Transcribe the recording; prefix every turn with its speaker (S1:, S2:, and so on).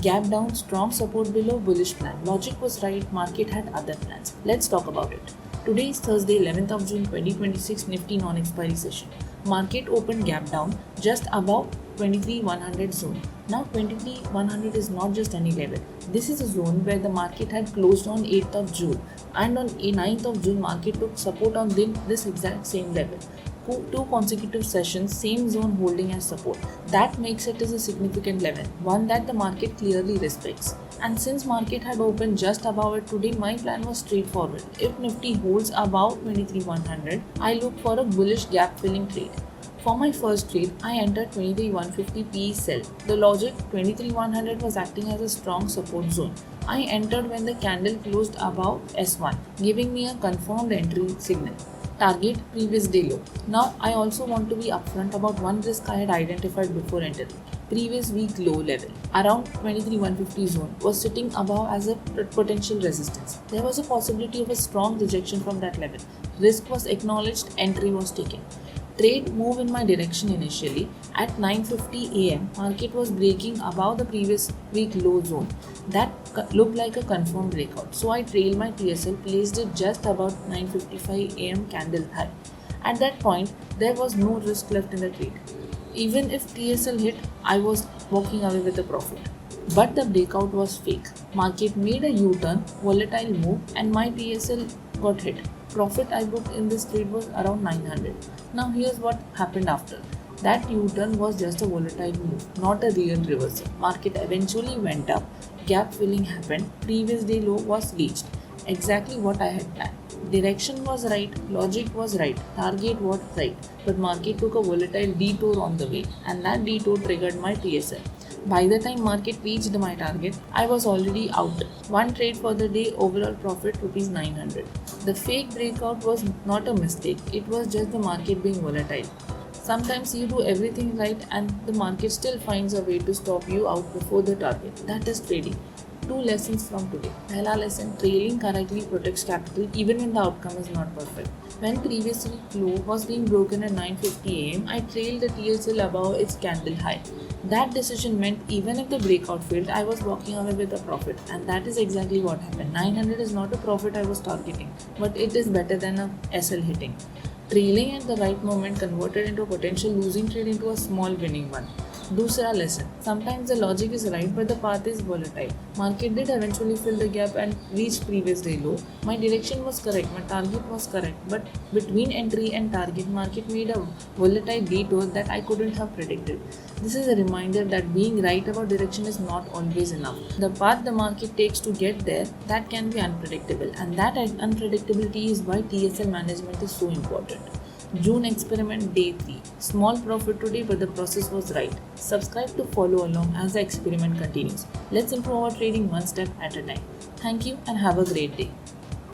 S1: Gap down, strong support below, bullish plan. Logic was right, market had other plans. Let's talk about it. Today is Thursday, 11th of June 2026, Nifty non-expiry session. Market opened gap down just above 23,100 zone. Now 23,100 is not just any level. This is a zone where the market had closed on 8th of June, and on 9th of June market took support on this exact same level. Two consecutive sessions, same zone holding as support. That makes it as a significant level, one that the market clearly respects. And since market had opened just above it today, my plan was straightforward. If Nifty holds above 23,100, I look for a bullish gap filling trade. For my first trade, I entered 23,150 PE sell. The logic 23,100 was acting as a strong support zone. I entered when the candle closed above S1, giving me a confirmed entry signal. Target previous day low. Now I also want to be upfront about one risk I had identified before entering. Previous week low level around 23,150 zone was sitting above as a potential resistance. There was a possibility of a strong rejection from that level. Risk was acknowledged, entry was taken. Trade moved in my direction initially. At 9:50 am, market was breaking above the previous week low zone. That looked like a confirmed breakout. So I trailed my TSL, placed it just about 9:55 am candle high. At that point, there was no risk left in the trade. Even if TSL hit, I was walking away with a profit. But the breakout was fake. Market made a U-turn, volatile move, and my TSL got hit. Profit I booked in this trade was around 900. Now here's what happened after. That U-turn was just a volatile move, not a real reversal. Market eventually went up, gap filling happened, previous day low was reached. Exactly what I had planned. Direction was right, logic was right, target was right, but market took a volatile detour on the way, and that detour triggered my TSL. By the time market reached my target, I was already out. One trade for the day, overall profit Rs 900. The fake breakout was not a mistake, it was just the market being volatile. Sometimes you do everything right and the market still finds a way to stop you out before the target. That is trading. Two lessons from today. Pehla lesson, trailing correctly protects capital even when the outcome is not perfect. When previous week low was being broken at 9:50 am, I trailed the TSL above its candle high. That decision meant even if the breakout failed, I was walking away with a profit, and that is exactly what happened. 900 is not a profit I was targeting, but it is better than a SL hitting. Trailing at the right moment converted into a potential losing trade into a small winning one. दूसरा lesson. Sometimes the logic is right but the path is volatile. Market did eventually fill the gap and reach previous day low. My direction was correct, my target was correct, but between entry and target, market made a volatile detour that I couldn't have predicted. This is a reminder that being right about direction is not always enough. The path the market takes to get there, that can be unpredictable, and that unpredictability is why TSL management is so important. June experiment day 3. Small profit today, but the process was right. Subscribe to follow along as the experiment continues. Let's improve our trading one step at a time. Thank you and have a great day.